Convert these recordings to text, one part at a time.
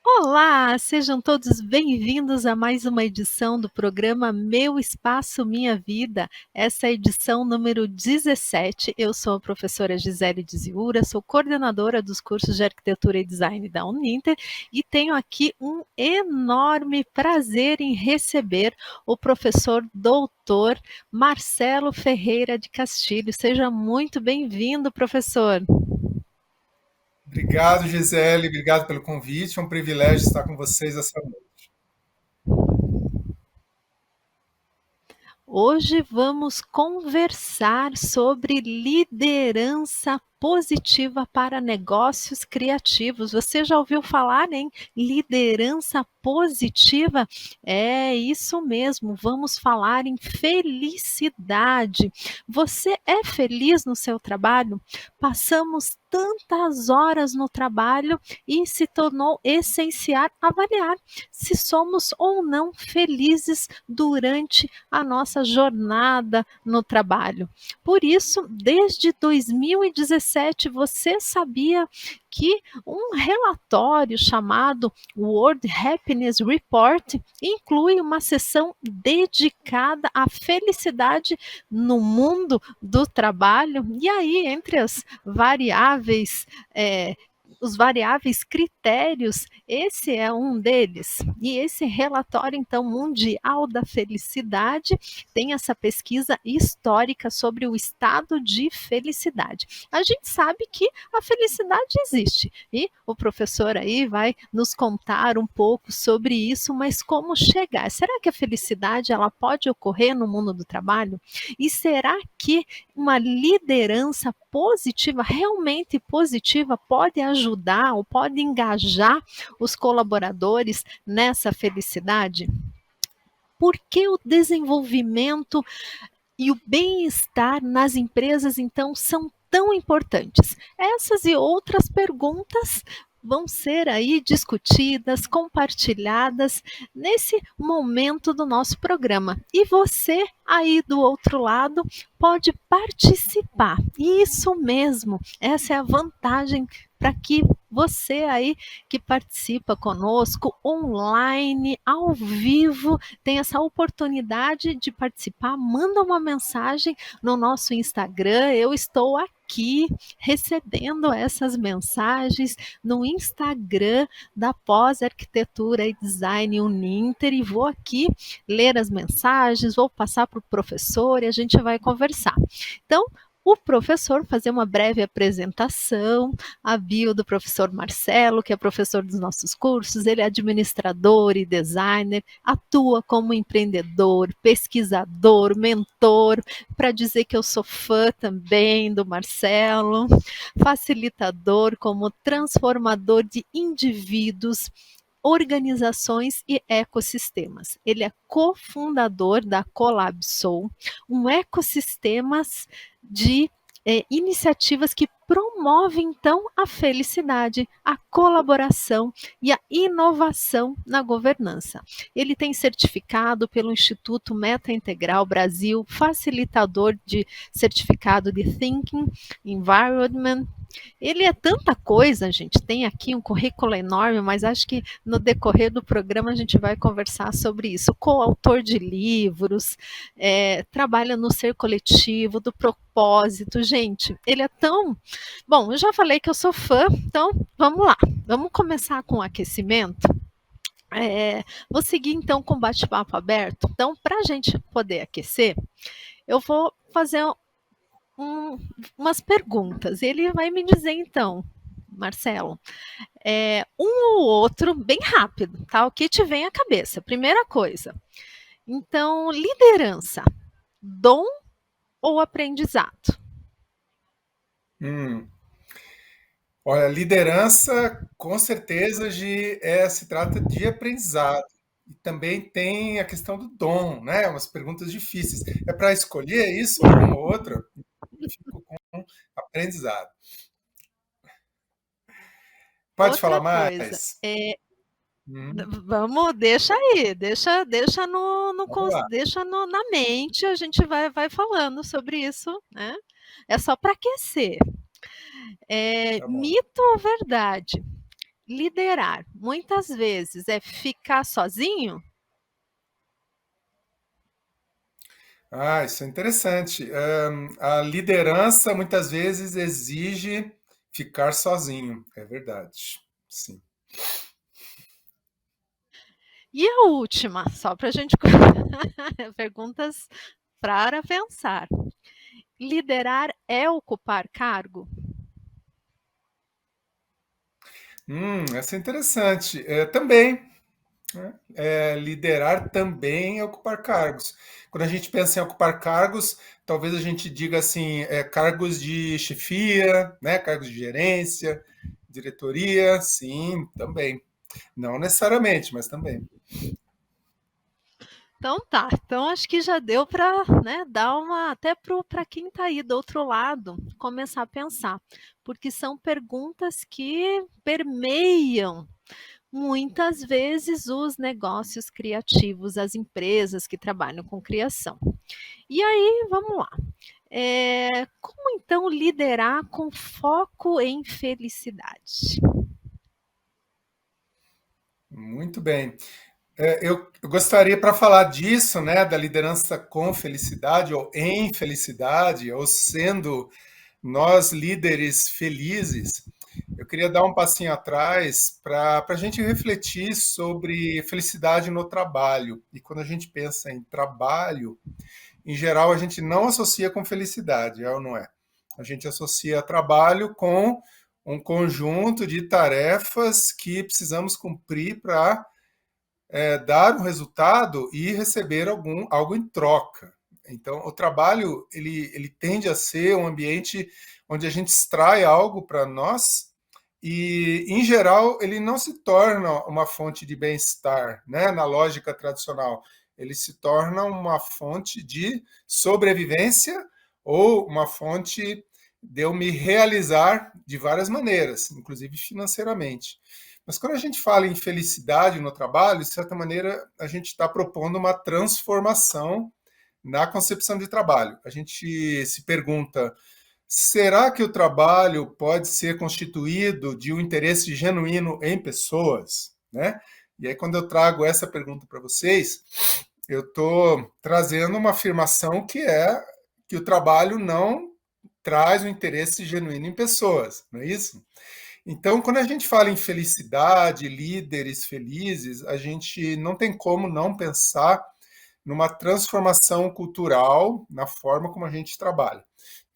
Olá, sejam todos bem-vindos a mais uma edição do programa Meu Espaço Minha Vida. Essa é a edição número 17. Eu sou a professora Gisele Diziura, sou coordenadora dos cursos de Arquitetura e Design da Uninter e tenho aqui um enorme prazer em receber o professor doutor Marcelo Ferreira de Castilho. Seja muito bem-vindo, professor. Obrigado, Gisele, obrigado pelo convite. É um privilégio estar com vocês essa noite. Hoje vamos conversar sobre liderança positiva para negócios criativos. Você já ouviu falar em liderança positiva? É isso mesmo, vamos falar em felicidade. Você é feliz no seu trabalho? Passamos tantas horas no trabalho e se tornou essencial avaliar se somos ou não felizes durante a nossa jornada no trabalho. Por isso, desde 2017, você sabia que um relatório chamado World Happiness Report inclui uma seção dedicada à felicidade no mundo do trabalho? E aí, entre as variáveis os variáveis critérios, esse é um deles. E esse relatório, então, mundial da felicidade, tem essa pesquisa histórica sobre o estado de felicidade. A gente sabe que a felicidade existe e o professor aí vai nos contar um pouco sobre isso, mas como chegar? Será que a felicidade ela pode ocorrer no mundo do trabalho? E será que uma liderança positiva, realmente positiva, pode ajudar ou pode engajar os colaboradores nessa felicidade? Por que o desenvolvimento e o bem-estar nas empresas, então, são tão importantes? Essas e outras perguntas vão ser aí discutidas, compartilhadas nesse momento do nosso programa. E você aí do outro lado pode participar. Isso mesmo, essa é a vantagem para que você aí que participa conosco online, ao vivo, tem essa oportunidade de participar, manda uma mensagem no nosso Instagram. Eu estou aqui recebendo essas mensagens no Instagram da Pós Arquitetura e Design Uninter e vou aqui ler as mensagens, vou passar para o professor e a gente vai conversar. Então, o professor fazer uma breve apresentação, a bio do professor Marcelo, que é professor dos nossos cursos, ele é administrador e designer, atua como empreendedor, pesquisador, mentor, para dizer que eu sou fã também do Marcelo, facilitador como transformador de indivíduos, organizações e ecossistemas. Ele é cofundador da Colabsoul, um ecossistemas de iniciativas que promovem então a felicidade, a colaboração e a inovação na governança. Ele tem certificado pelo Instituto Meta Integral Brasil, facilitador de certificado de Thinking Environment. Ele é tanta coisa, gente. Tem aqui um currículo enorme, mas acho que no decorrer do programa a gente vai conversar sobre isso. Coautor de livros, trabalha no ser coletivo, do propósito. Gente, ele é tão. Bom, eu já falei que eu sou fã, então vamos lá. Vamos começar com o aquecimento. Vou seguir então com bate-papo aberto. Então, para a gente poder aquecer, eu vou fazer umas perguntas. Ele vai me dizer então, Marcelo, um ou outro, bem rápido, tá? O que te vem à cabeça. Primeira coisa. Então, liderança, dom ou aprendizado? Hum. Olha, liderança, com certeza, se trata de aprendizado. E também tem a questão do dom, né? Umas perguntas difíceis. É para escolher isso, uma ou outra? Eu fico com aprendizado. Pode falar Outra coisa, mais? Hum, vamos, deixa aí, deixa vamos lá, na mente, a gente vai falando sobre isso, né? É só para aquecer. tá bom. Mito ou verdade? Liderar, muitas vezes, é ficar sozinho? Ah, isso é interessante. A liderança muitas vezes exige ficar sozinho, é verdade. Sim. E a última, só para a gente. Perguntas para pensar. Liderar é ocupar cargo? Essa é interessante. Também, né? Liderar também é ocupar cargos. Quando a gente pensa em ocupar cargos, talvez a gente diga assim, cargos de chefia, né? Cargos de gerência, diretoria, sim, também. Não necessariamente, mas também. Então tá, então acho que já deu para, né, dar uma até para quem está aí do outro lado começar a pensar, porque são perguntas que permeiam muitas vezes os negócios criativos, as empresas que trabalham com criação. E aí, vamos lá. Como então liderar com foco em felicidade? Muito bem. Eu gostaria para falar disso, né, da liderança com felicidade ou em felicidade, ou sendo nós líderes felizes. Eu queria dar um passinho atrás para a gente refletir sobre felicidade no trabalho. E quando a gente pensa em trabalho, em geral a gente não associa com felicidade, é ou não é? A gente associa trabalho com um conjunto de tarefas que precisamos cumprir para dar um resultado e receber algo em troca. Então, o trabalho ele tende a ser um ambiente onde a gente extrai algo para nós e, em geral, ele não se torna uma fonte de bem-estar, né? Na lógica tradicional, ele se torna uma fonte de sobrevivência ou uma fonte de eu me realizar de várias maneiras, inclusive financeiramente. Mas quando a gente fala em felicidade no trabalho, de certa maneira, a gente está propondo uma transformação na concepção de trabalho. A gente se pergunta: será que o trabalho pode ser constituído de um interesse genuíno em pessoas? Né? E aí, quando eu trago essa pergunta para vocês, eu estou trazendo uma afirmação que é que o trabalho não traz um interesse genuíno em pessoas, não é isso? Então, quando a gente fala em felicidade, líderes felizes, a gente não tem como não pensar numa transformação cultural na forma como a gente trabalha.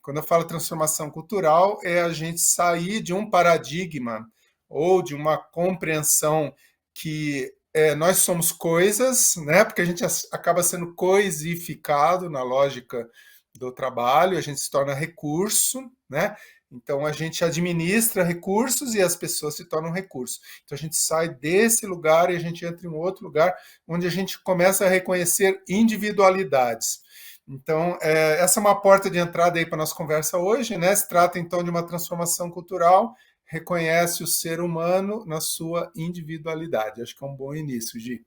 Quando eu falo transformação cultural, é a gente sair de um paradigma ou de uma compreensão que nós somos coisas, né? Porque a gente acaba sendo coisificado na lógica do trabalho, a gente se torna recurso, né? Então a gente administra recursos e as pessoas se tornam recursos. Então a gente sai desse lugar e a gente entra em um outro lugar onde a gente começa a reconhecer individualidades. Então, essa é uma porta de entrada aí para a nossa conversa hoje, né? Se trata então de uma transformação cultural, reconhece o ser humano na sua individualidade. Acho que é um bom início, Gi.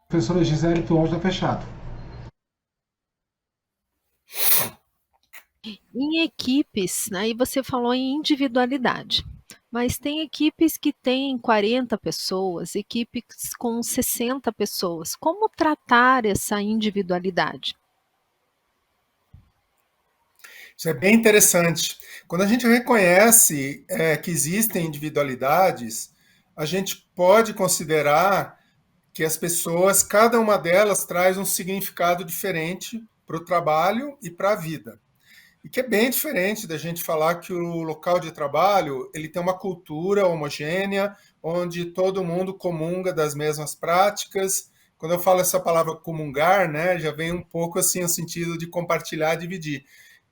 Professora Gisele, teu áudio está fechado. Em equipes, né, e você falou em individualidade, mas tem equipes que têm 40 pessoas, equipes com 60 pessoas. Como tratar essa individualidade? Isso é bem interessante. Quando a gente reconhece que existem individualidades, a gente pode considerar que as pessoas, cada uma delas traz um significado diferente para o trabalho e para a vida. E que é bem diferente da gente falar que o local de trabalho ele tem uma cultura homogênea, onde todo mundo comunga das mesmas práticas. Quando eu falo essa palavra comungar, né, já vem um pouco assim o sentido de compartilhar, dividir,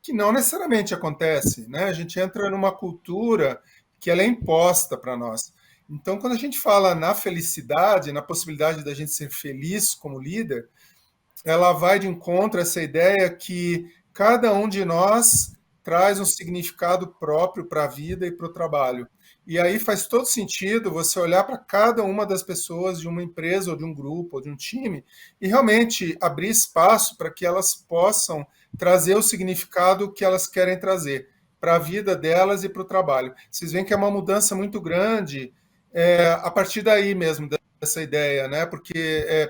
que não necessariamente acontece, né? A gente entra numa cultura que ela é imposta para nós. Então, quando a gente fala na felicidade, na possibilidade da gente ser feliz como líder, ela vai de encontro a essa ideia que cada um de nós traz um significado próprio para a vida e para o trabalho. E aí faz todo sentido você olhar para cada uma das pessoas de uma empresa, ou de um grupo, ou de um time, e realmente abrir espaço para que elas possam trazer o significado que elas querem trazer para a vida delas e para o trabalho. Vocês veem que é uma mudança muito grande a partir daí mesmo, dessa ideia, né? Porque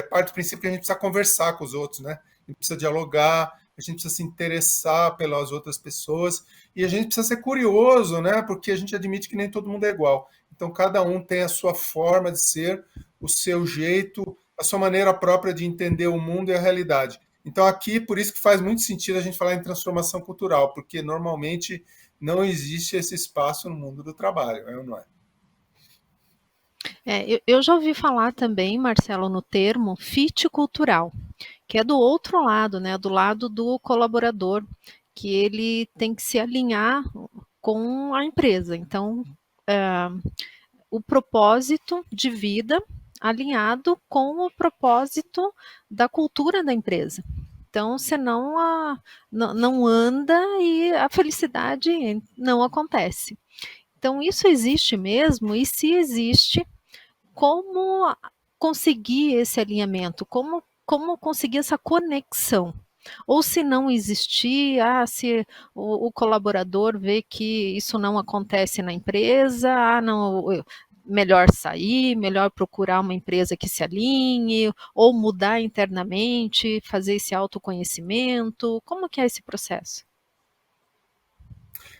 parte do princípio que a gente precisa conversar com os outros, né? A gente precisa dialogar, a gente precisa se interessar pelas outras pessoas e a gente precisa ser curioso, né? Porque a gente admite que nem todo mundo é igual. Então, cada um tem a sua forma de ser, o seu jeito, a sua maneira própria de entender o mundo e a realidade. Então, aqui, por isso que faz muito sentido a gente falar em transformação cultural, porque normalmente não existe esse espaço no mundo do trabalho, é ou não é? Eu já ouvi falar também, Marcelo, no termo fit cultural, que é do outro lado, né, do lado do colaborador, que ele tem que se alinhar com a empresa. Então, o propósito de vida alinhado com o propósito da cultura da empresa. Então, senão não anda e a felicidade não acontece. Então, isso existe mesmo, e se existe, como conseguir esse alinhamento, como conseguir essa conexão. Ou se não existir, se o colaborador vê que isso não acontece na empresa, não, melhor sair, melhor procurar uma empresa que se alinhe, ou mudar internamente, fazer esse autoconhecimento. Como que é esse processo?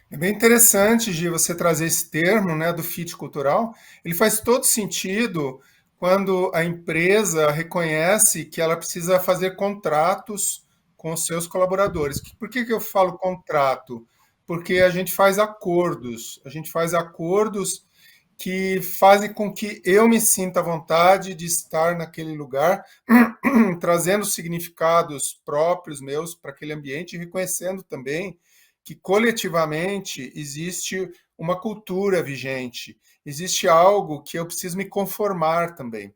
É bem interessante, Gi, você trazer esse termo, né, do fit cultural. Ele faz todo sentido quando a empresa reconhece que ela precisa fazer contratos com os seus colaboradores. Por que que eu falo contrato? Porque a gente faz acordos que fazem com que eu me sinta à vontade de estar naquele lugar, trazendo significados próprios meus para aquele ambiente e reconhecendo também que coletivamente existe uma cultura vigente, existe algo que eu preciso me conformar também.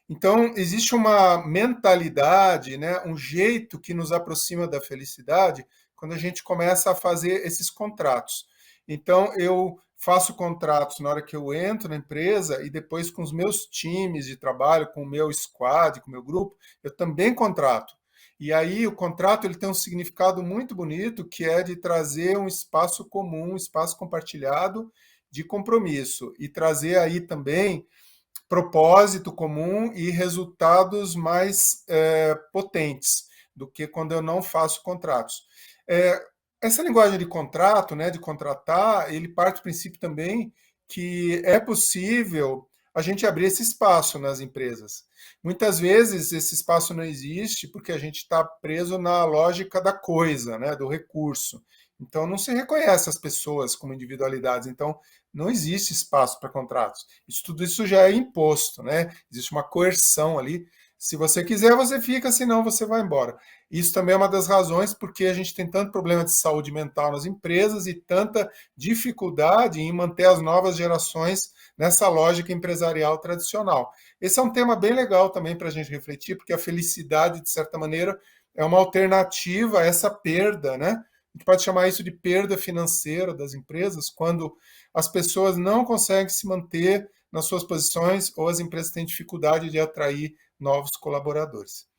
Então, existe uma mentalidade, né, um jeito que nos aproxima da felicidade quando a gente começa a fazer esses contratos. Então, eu faço contratos na hora que eu entro na empresa e depois com os meus times de trabalho, com o meu squad, com o meu grupo, eu também contrato. E aí o contrato ele tem um significado muito bonito, que é de trazer um espaço comum, um espaço compartilhado de compromisso e trazer aí também propósito comum e resultados mais potentes do que quando eu não faço contratos. Essa linguagem de contrato, né, de contratar, ele parte do princípio também que é possível a gente abrir esse espaço nas empresas. Muitas vezes esse espaço não existe porque a gente está preso na lógica da coisa, né, do recurso. Então não se reconhece as pessoas como individualidades. Então não existe espaço para contratos. Tudo isso já é imposto, né? Existe uma coerção ali. Se você quiser, você fica, senão você vai embora. Isso também é uma das razões porque a gente tem tanto problema de saúde mental nas empresas e tanta dificuldade em manter as novas gerações nessa lógica empresarial tradicional. Esse é um tema bem legal também para a gente refletir, porque a felicidade, de certa maneira, é uma alternativa a essa perda, né? A gente pode chamar isso de perda financeira das empresas, quando as pessoas não conseguem se manter nas suas posições ou as empresas têm dificuldade de atrair novos colaboradores.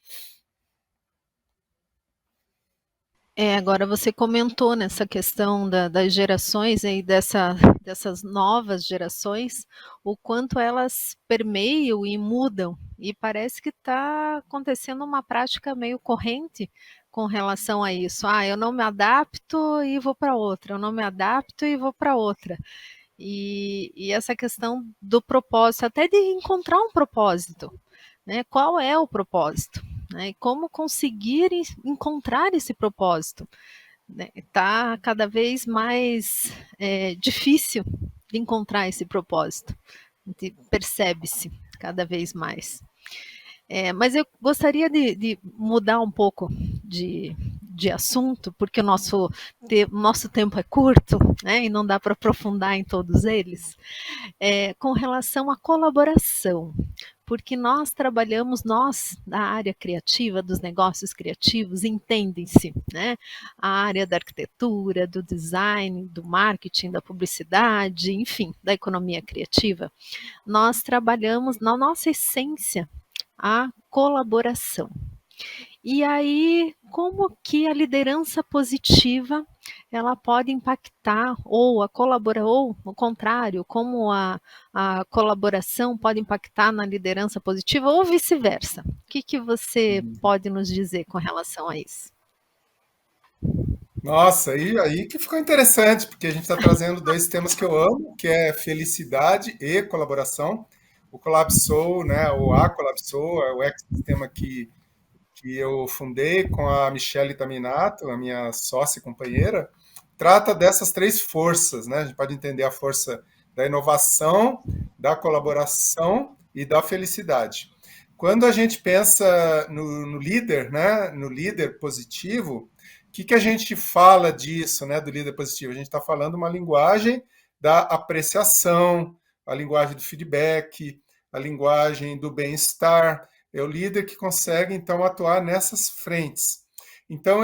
Agora você comentou nessa questão das gerações e dessas novas gerações, o quanto elas permeiam e mudam, e parece que está acontecendo uma prática meio corrente com relação a isso. Eu não me adapto e vou para outra, eu não me adapto e vou para outra. E essa questão do propósito, até de encontrar um propósito, né? Qual é o propósito? Né? E como conseguir encontrar esse propósito? Está cada vez mais difícil de encontrar esse propósito. Percebe-se cada vez mais. Mas eu gostaria de mudar um pouco de de assunto, porque o nosso tempo é curto, né, e não dá para aprofundar em todos eles, com relação à colaboração. Porque nós da área criativa, dos negócios criativos, entendem-se, né? A área da arquitetura, do design, do marketing, da publicidade, enfim, da economia criativa. Nós trabalhamos na nossa essência a colaboração. E aí, como que a liderança positiva ela pode impactar, ou ou o contrário, como a colaboração pode impactar na liderança positiva, ou vice-versa? O que você pode nos dizer com relação a isso? Nossa, aí que ficou interessante, porque a gente está trazendo dois temas que eu amo, que é felicidade e colaboração. O Collabsou, né, o A Collabsou, é o ecossistema que eu fundei com a Michele Taminato, a minha sócia e companheira, trata dessas três forças, né? A gente pode entender a força da inovação, da colaboração e da felicidade. Quando a gente pensa no líder, né, no líder positivo, que a gente fala disso, né, do líder positivo? A gente está falando uma linguagem da apreciação, a linguagem do feedback, a linguagem do bem-estar. É o líder que consegue, então, atuar nessas frentes. Então,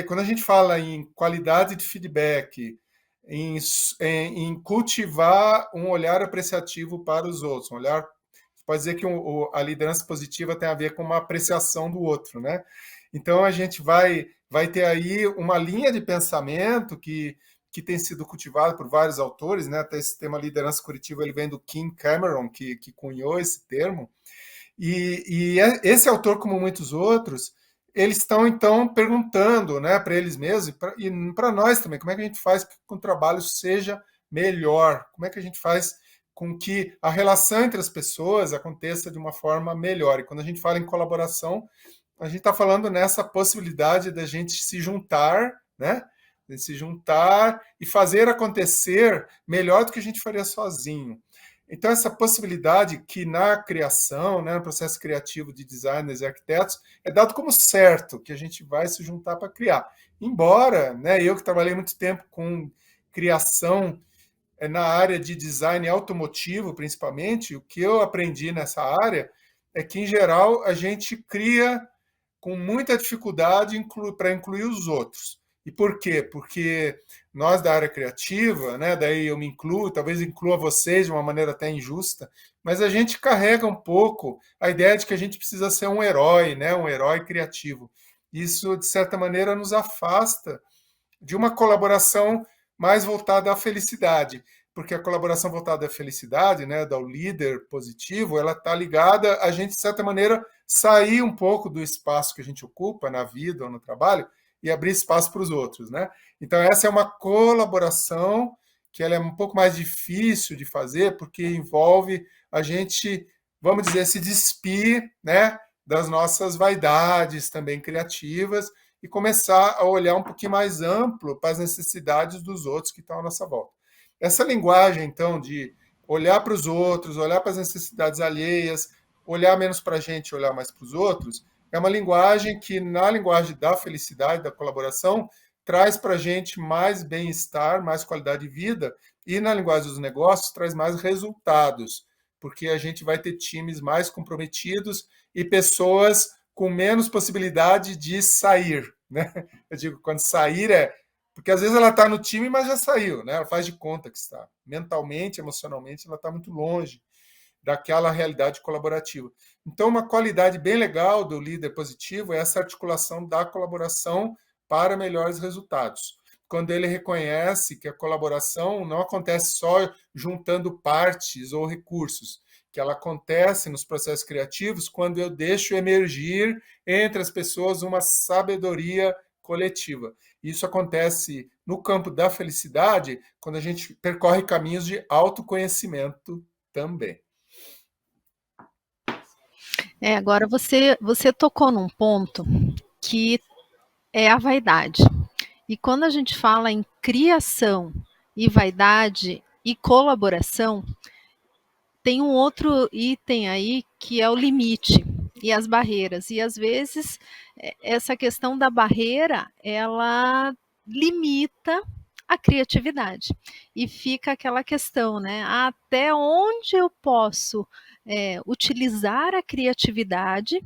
quando a gente fala em qualidade de feedback, em cultivar um olhar apreciativo para os outros, um olhar, pode dizer que a liderança positiva tem a ver com uma apreciação do outro, né? Então, a gente vai ter aí uma linha de pensamento que tem sido cultivada por vários autores, né? Até esse tema liderança coletiva, ele vem do Kim Cameron, que cunhou esse termo. Esse autor, como muitos outros, eles estão, então, perguntando, né, para eles mesmos e para nós também, como é que a gente faz com que o trabalho seja melhor? Como é que a gente faz com que a relação entre as pessoas aconteça de uma forma melhor? E quando a gente fala em colaboração, a gente está falando nessa possibilidade da gente se juntar, né? De se juntar e fazer acontecer melhor do que a gente faria sozinho. Então, essa possibilidade que na criação, né, no processo criativo de designers e arquitetos, é dado como certo, que a gente vai se juntar para criar. Embora, né, eu que trabalhei muito tempo com criação na área de design automotivo, principalmente, o que eu aprendi nessa área é que, em geral, a gente cria com muita dificuldade para incluir os outros. E por quê? Porque nós da área criativa, né, daí eu me incluo, talvez inclua vocês de uma maneira até injusta, mas a gente carrega um pouco a ideia de que a gente precisa ser um herói, né, um herói criativo. Isso, de certa maneira, nos afasta de uma colaboração mais voltada à felicidade, porque a colaboração voltada à felicidade, né, do líder positivo, ela está ligada a gente, de certa maneira, sair um pouco do espaço que a gente ocupa na vida ou no trabalho e abrir espaço para os outros, né? Então, essa é uma colaboração que ela é um pouco mais difícil de fazer, porque envolve a gente, vamos dizer, se despir, né, das nossas vaidades também criativas e começar a olhar um pouquinho mais amplo para as necessidades dos outros que estão à nossa volta. Essa linguagem, então, de olhar para os outros, olhar para as necessidades alheias, olhar menos para a gente, olhar mais para os outros, é uma linguagem que, na linguagem da felicidade, da colaboração, traz para a gente mais bem-estar, mais qualidade de vida, e na linguagem dos negócios traz mais resultados, porque a gente vai ter times mais comprometidos e pessoas com menos possibilidade de sair, né? Eu digo, quando sair porque às vezes ela está no time, mas já saiu, né? Ela faz de conta que está. Mentalmente, emocionalmente, ela está muito longe daquela realidade colaborativa. Então, uma qualidade bem legal do líder positivo é essa articulação da colaboração para melhores resultados. Quando ele reconhece que a colaboração não acontece só juntando partes ou recursos, que ela acontece nos processos criativos quando eu deixo emergir entre as pessoas uma sabedoria coletiva. Isso acontece no campo da felicidade quando a gente percorre caminhos de autoconhecimento também. Agora você tocou num ponto que é a vaidade. E quando a gente fala em criação e vaidade e colaboração, tem um outro item aí que é o limite. e as barreiras. E às vezes essa questão da barreira, ela limita a criatividade. E fica aquela questão, né? Até onde eu posso utilizar a criatividade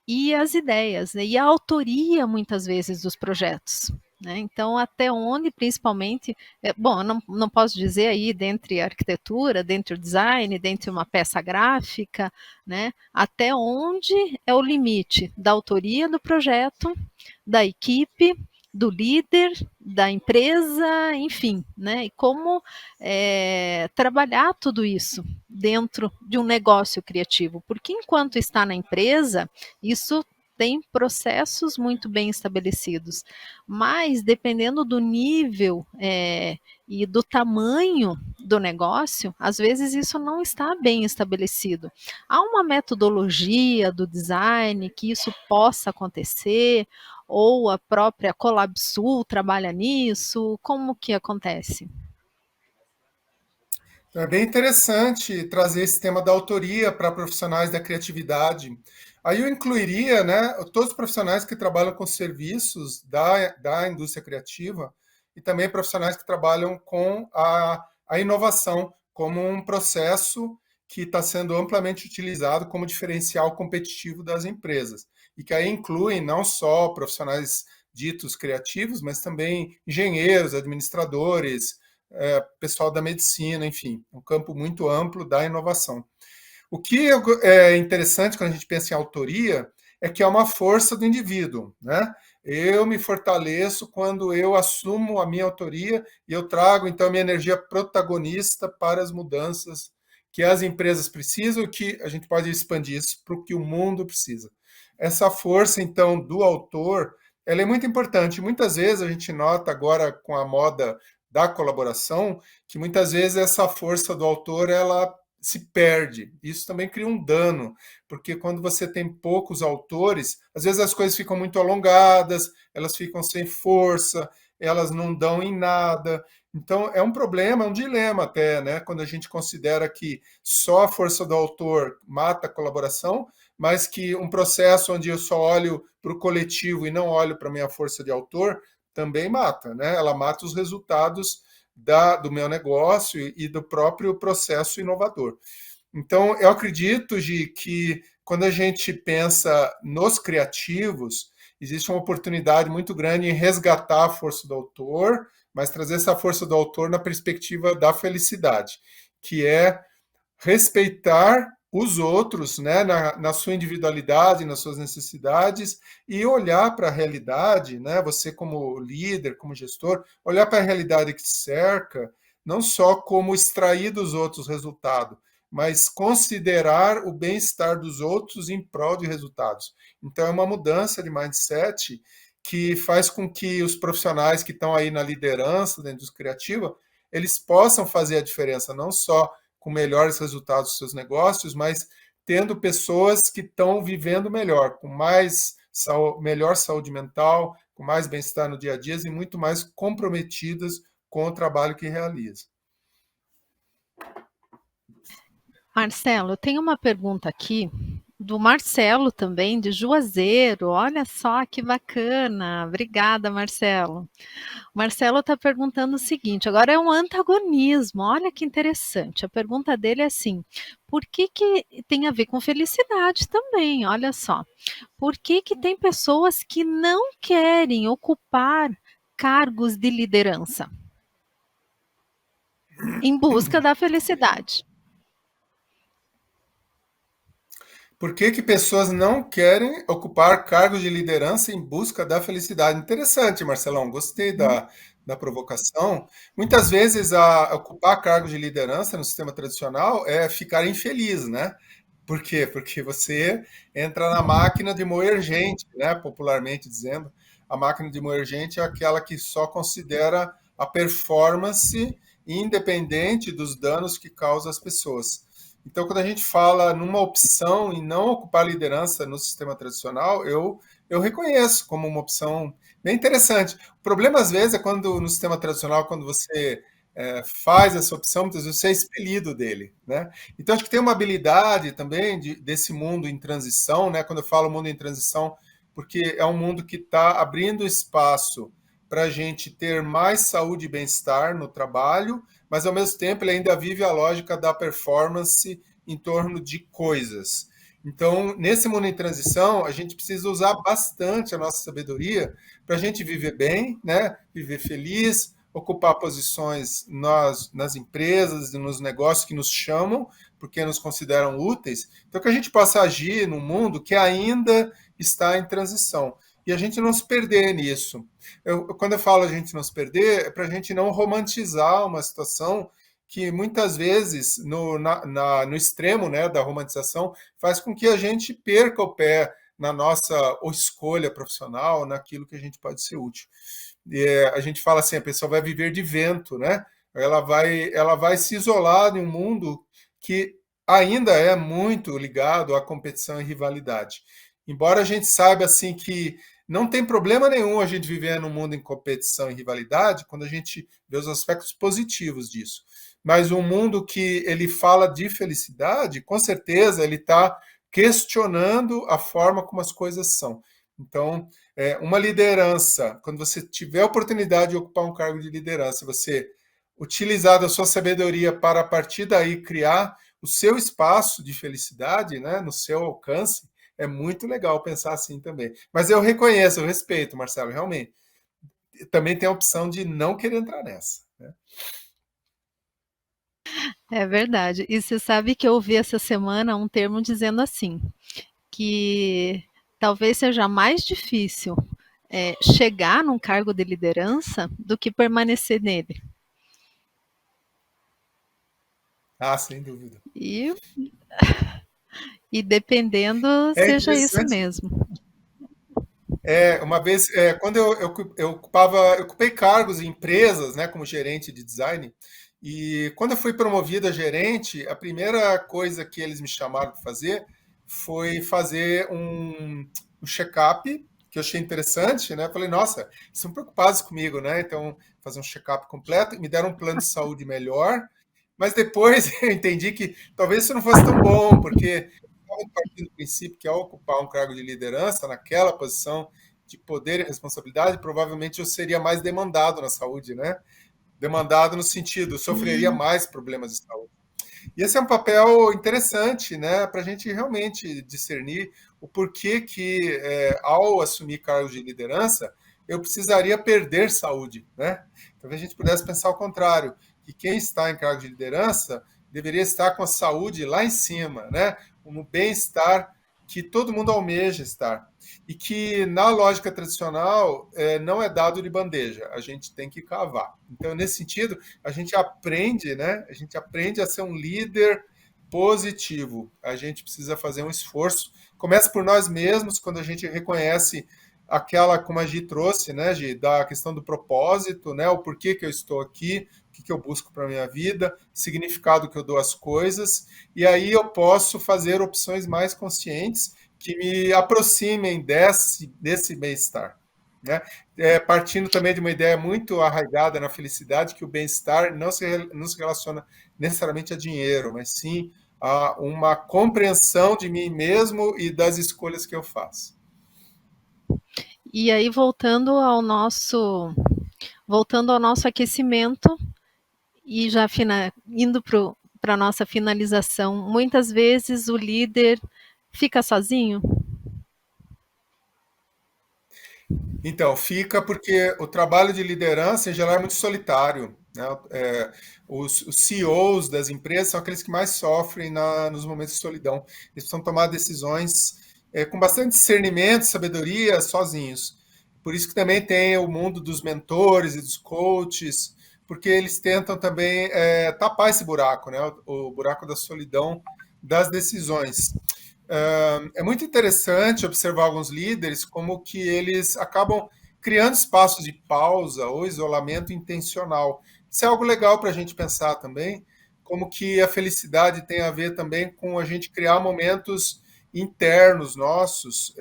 e as ideias, né? E a autoria, muitas vezes, dos projetos. Né? Então, até onde, principalmente, bom, eu não posso dizer aí, dentre a arquitetura, dentre o design, dentre uma peça gráfica, né? Até onde é o limite da autoria do projeto, da equipe, do líder, da empresa, enfim, né? E como trabalhar tudo isso dentro de um negócio criativo, porque enquanto está na empresa, isso tem processos muito bem estabelecidos, mas dependendo do nível e do tamanho do negócio, às vezes isso não está bem estabelecido. Há uma metodologia do design que isso possa acontecer, ou a própria Colabsul trabalha nisso? Como que acontece? Então, é bem interessante trazer esse tema da autoria para profissionais da criatividade. Aí eu incluiria, né, todos os profissionais que trabalham com serviços da indústria criativa e também profissionais que trabalham com a inovação como um processo que está sendo amplamente utilizado como diferencial competitivo das empresas. E que aí incluem não só profissionais ditos criativos, mas também engenheiros, administradores, pessoal da medicina, enfim, um campo muito amplo da inovação. O que é interessante quando a gente pensa em autoria é que é uma força do indivíduo, né? Eu me fortaleço quando eu assumo a minha autoria e eu trago então a minha energia protagonista para as mudanças que as empresas precisam e que a gente pode expandir isso para o que o mundo precisa. Essa força então do autor, ela é muito importante. Muitas vezes a gente nota agora com a moda da colaboração que muitas vezes essa força do autor ela se perde. Isso também cria um dano, porque quando você tem poucos autores, às vezes as coisas ficam muito alongadas, elas ficam sem força, elas não dão em nada. Então é um problema, é um dilema até, né? Quando a gente considera que só a força do autor mata a colaboração, mas que um processo onde eu só olho para o coletivo e não olho para a minha força de autor também mata, né? Ela mata os resultados do meu negócio e do próprio processo inovador. Então, eu acredito, Gi, que quando a gente pensa nos criativos, existe uma oportunidade muito grande em resgatar a força do autor, mas trazer essa força do autor na perspectiva da felicidade, que é respeitar os outros, né, na sua individualidade, nas suas necessidades e olhar para a realidade, né, você como líder, como gestor, olhar para a realidade que te cerca, não só como extrair dos outros resultado, mas considerar o bem-estar dos outros em prol de resultados. Então é uma mudança de mindset que faz com que os profissionais que estão aí na liderança da indústria criativa, eles possam fazer a diferença, não só com melhores resultados dos seus negócios, mas tendo pessoas que estão vivendo melhor, com melhor saúde mental, com mais bem-estar no dia a dia e muito mais comprometidas com o trabalho que realizam. Marcelo, eu tenho uma pergunta aqui do Marcelo também, de Juazeiro. Olha só que bacana. Obrigada, Marcelo. O Marcelo está perguntando o seguinte: agora é um antagonismo. Olha que interessante. A pergunta dele é assim: por que, que tem a ver com felicidade também? Olha só. Por que, que tem pessoas que não querem ocupar cargos de liderança em busca da felicidade? Por que, que pessoas não querem ocupar cargos de liderança em busca da felicidade? Interessante, Marcelão. Gostei da provocação. Muitas vezes, ocupar cargos de liderança no sistema tradicional é ficar infeliz, né? Por quê? Porque você entra na máquina de moer gente, né? Popularmente dizendo. A máquina de moer gente é aquela que só considera a performance independente dos danos que causa às pessoas. Então, quando a gente fala numa opção em não ocupar liderança no sistema tradicional, eu reconheço como uma opção bem interessante. O problema, às vezes, é quando no sistema tradicional, quando você faz essa opção, muitas vezes você é expelido dele, né? Então, acho que tem uma habilidade também desse mundo em transição, né? Quando eu falo mundo em transição, porque é um mundo que está abrindo espaço para a gente ter mais saúde e bem-estar no trabalho, mas ao mesmo tempo ele ainda vive a lógica da performance em torno de coisas. Então, nesse mundo em transição, a gente precisa usar bastante a nossa sabedoria para a gente viver bem, né? Viver feliz, ocupar posições nas empresas e nos negócios que nos chamam, porque nos consideram úteis. Então, que a gente possa agir num mundo que ainda está em transição. E a gente não se perder nisso. Quando eu falo a gente não se perder, é para a gente não romantizar uma situação que muitas vezes, no extremo, né, da romantização, faz com que a gente perca o pé na nossa escolha profissional, naquilo que a gente pode ser útil. A gente fala assim, a pessoa vai viver de vento, né? Ela vai se isolar em um mundo que ainda é muito ligado à competição e rivalidade. Embora a gente saiba assim que não tem problema nenhum a gente viver num mundo em competição e rivalidade quando a gente vê os aspectos positivos disso. Mas um mundo que ele fala de felicidade, com certeza ele está questionando a forma como as coisas são. Então, uma liderança, quando você tiver a oportunidade de ocupar um cargo de liderança, você utilizar da sua sabedoria para, a partir daí, criar o seu espaço de felicidade, né, no seu alcance, é muito legal pensar assim também. Mas eu reconheço, eu respeito, Marcelo, realmente. Também tem a opção de não querer entrar nessa, né? É verdade. E você sabe que eu ouvi essa semana um termo dizendo assim, que talvez seja mais difícil chegar num cargo de liderança do que permanecer nele. Ah, sem dúvida. E, e dependendo, É seja isso interessante. mesmo. Uma vez, quando eu ocupei cargos em empresas, né, como gerente de design, e quando eu fui promovido a gerente, a primeira coisa que eles me chamaram para fazer foi fazer um check-up, que eu achei interessante, né? Falei, nossa, eles são preocupados comigo, né? Então, fazer um check-up completo, e me deram um plano de saúde melhor, mas depois eu entendi que talvez isso não fosse tão bom, porque estava partindo do princípio que ao ocupar um cargo de liderança, naquela posição de poder e responsabilidade, provavelmente eu seria mais demandado na saúde, né? Demandado no sentido, sofreria mais problemas de saúde. E esse é um papel interessante, né, para a gente realmente discernir o porquê que, ao assumir cargos de liderança, eu precisaria perder saúde, né? Talvez a gente pudesse pensar ao contrário, que quem está em cargo de liderança deveria estar com a saúde lá em cima, né? Um bem-estar que todo mundo almeja estar. E que, na lógica tradicional, não é dado de bandeja, a gente tem que cavar. Então, nesse sentido, a gente aprende, né? A gente aprende a ser um líder positivo. A gente precisa fazer um esforço. Começa por nós mesmos, quando a gente reconhece aquela, como a Gi trouxe, né, Gi, da questão do propósito, né, o porquê que eu estou aqui, o que eu busco para a minha vida, significado que eu dou às coisas, e aí eu posso fazer opções mais conscientes que me aproximem desse bem-estar. Né? Partindo também de uma ideia muito arraigada na felicidade, que o bem-estar não se relaciona necessariamente a dinheiro, mas sim a uma compreensão de mim mesmo e das escolhas que eu faço. E aí, voltando ao nosso aquecimento e já indo para a nossa finalização, muitas vezes o líder fica sozinho. Então, fica porque o trabalho de liderança, em geral, é muito solitário. Né? Os CEOs das empresas são aqueles que mais sofrem nos momentos de solidão. Eles precisam tomar decisões com bastante discernimento, sabedoria, sozinhos. Por isso que também tem o mundo dos mentores e dos coaches, porque eles tentam também tapar esse buraco, né? O buraco da solidão das decisões. É muito interessante observar alguns líderes como que eles acabam criando espaços de pausa ou isolamento intencional. Isso é algo legal para a gente pensar também, como que a felicidade tem a ver também com a gente criar momentos internos nossos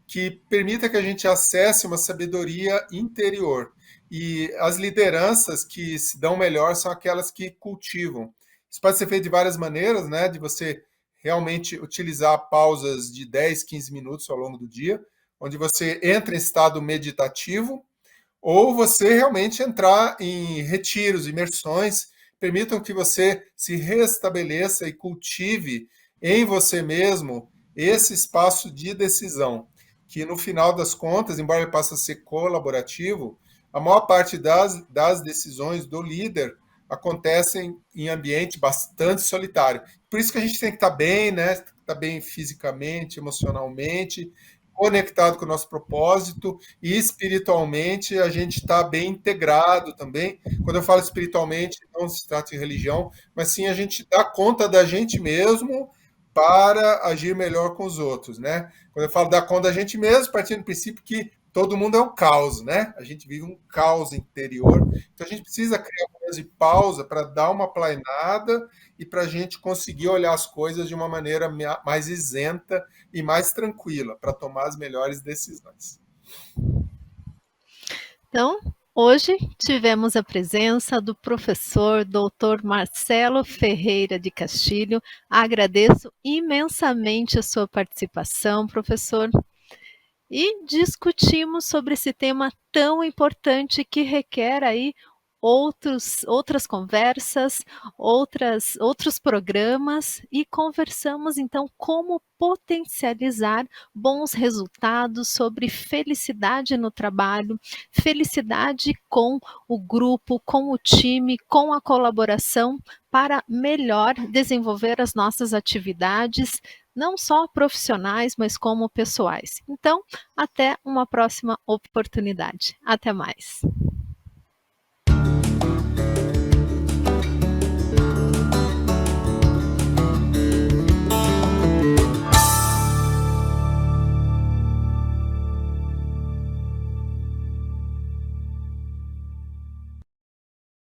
que permita que a gente acesse uma sabedoria interior. E as lideranças que se dão melhor são aquelas que cultivam. Isso pode ser feito de várias maneiras, né? De você realmente utilizar pausas de 10, 15 minutos ao longo do dia, onde você entra em estado meditativo, ou você realmente entrar em retiros, imersões, permitam que você se restabeleça e cultive em você mesmo esse espaço de decisão, que no final das contas, embora ele passe a ser colaborativo, a maior parte das decisões do líder acontecem em ambiente bastante solitário. Por isso que a gente tem que estar bem, né? Estar bem fisicamente, emocionalmente, conectado com o nosso propósito e espiritualmente a gente está bem integrado também. Quando eu falo espiritualmente, não se trata de religião, mas sim a gente dá conta da gente mesmo para agir melhor com os outros, né? Quando eu falo dar conta da gente mesmo, partindo do princípio que todo mundo é um caos, né? A gente vive um caos interior, então a gente precisa criar momentos de pausa para dar uma planeada e para a gente conseguir olhar as coisas de uma maneira mais isenta e mais tranquila para tomar as melhores decisões. Então, hoje tivemos a presença do professor Dr. Marcelo Ferreira de Castilho. Agradeço imensamente a sua participação, professor. E discutimos sobre esse tema tão importante que requer aí outras conversas, outros programas e conversamos então como potencializar bons resultados sobre felicidade no trabalho, felicidade com o grupo, com o time, com a colaboração para melhor desenvolver as nossas atividades, não só profissionais, mas como pessoais. Então, até uma próxima oportunidade. Até mais.